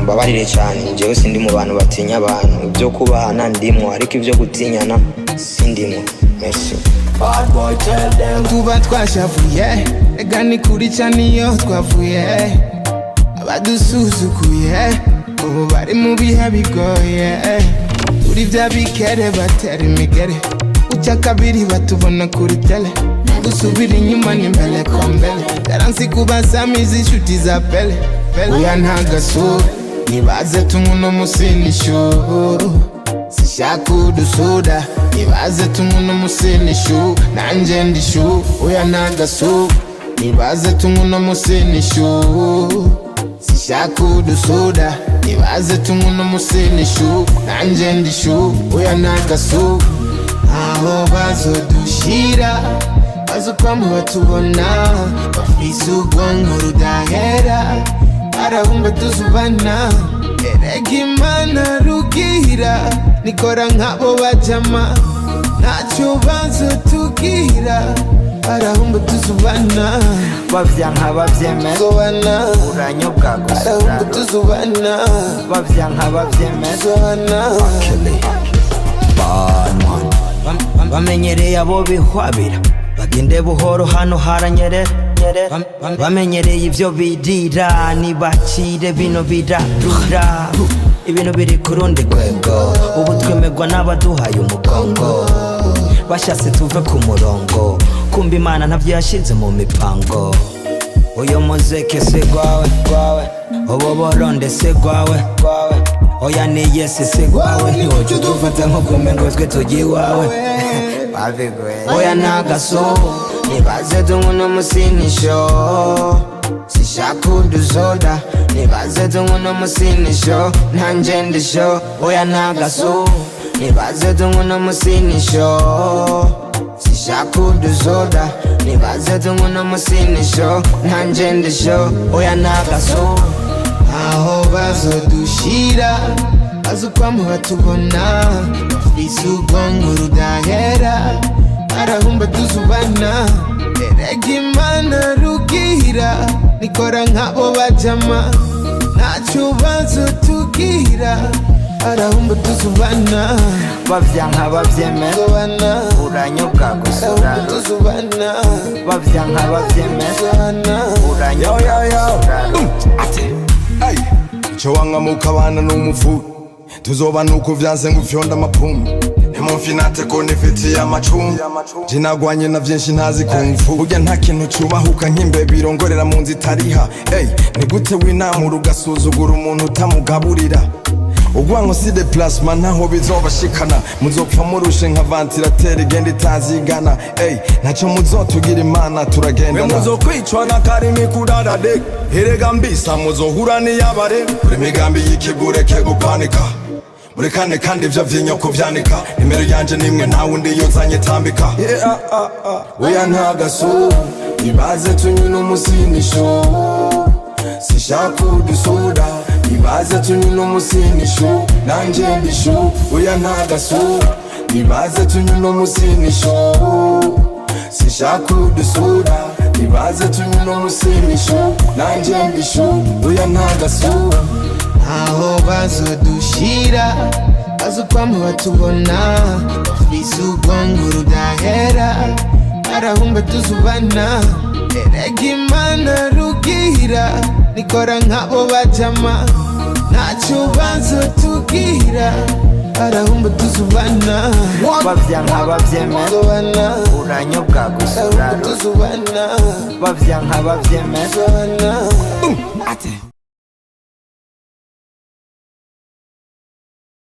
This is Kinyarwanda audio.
mbabarire cyane njyewe sindi mu bantu batinya abantu ibyo kubahana ndimo ariko ibyo gutinyana sindimo merci bad boy tell them tuba twashavuye ega ni kuri cyane iyo twavuye abadusuzukuye ubu bari mu bihe bigoye turi bya bikere batera imigere ucya kabiri batubona kuri tele gusubira inyuma n'imbere kombele garansi kubasama izishuti za pele uya ntagasura nibaze tumuno musinisho sishaka udusuda nibaze tumuno musinisho nanje ndisho uya ntagasura nibaze tumuno musinisho sishaka udusuda nibaze tumuno musinisho nanje ndisho uya ntagasura aho bazodushira bazokwama batubona bafise ubwonko rudahera arahumba tuzubana erega imana rugira nikora nk'abo bajama ntacyo bazotubwira arahumba tuzubana bavyanka bavyemeza uranyobwa gusa arahumba tuzubana bavyanka bavyemeza akiri bamenyereye abo bihwabira bagende buhoro hano haranyerera bamenyereye ivyo bidira nibakire bino bidadura ibintu biri kurundi rwego ubu twemerwa n'abaduhaye umugongo bashatse tuve ku murongo kumva imana ntavyo yashize mu mipango uyo muzeke se gwawe ubu boronde se gwawe oya ni yesi se gwawe ntiwoca udufata nko kumengo twe tugiye iwawe oya ntagaso nibaze tumuno musinisho sishaka udusoda nibaze tumuno musinisho nanje ndisho oya ntagaso nibaze tumuno musinisho sishaka udusoda nibaze tumuno musinisho nanje ndisho oya ntagaso aho bazodushira bazokwama batubona bafise ubwonko rudahera arahumba tuzubana erega imana rugira nikora nk'abo bajama ntacyo bazotubwira arahumba tuzubana bavyanka bavyemeza uranyobwa gusa tuzubana bavyanka bavyemeza uranyobwa Ay, icyo wanga mukabana n'umufu tuzoba nuko vyanse ngufyonda amapumbu nimumfinate ko nifitiye amacumbi jinagwanye na vyinshi ntazi kumfu burya nta kintu cubahuka nk'imbeba irongorera mu nzu itariha ni gute winamura ugasuzugura umuntu utamugaburira ugwango si de plasma ntaho bizobashikana muzopfa murushe nka ventilateur igenda itazigana ntacyo muzotugira imana turagendana muzokwicwa na karimi kurarade erega mbisa muzohura n'iyabare kuri migambi y'ikigureke gupanika murekane kandi ivyo vy'inyoko vyanika nimero yanje nimwe nta wundi yozanye tambika oya ntagaso ibaze tunyuna umusinisho sishaka udusoda ibaze tunyuna umusinisho nanje ndisho oya ntagaso ibaze tunyuna umusinisho sishaka udusoda ibaze tunyuna umusinisho nanje ndisho oya ntagaso aho bazodushira bazokwama batubona bafise ubwonko rudahera arahumba tuzubana erega imana rugira nikora nk'abo bajama ntacyo bazotubwira arahumba tuzubana bavyanka bavyemeza uranyobwa gusa tuzubana bavyanka bavyemeza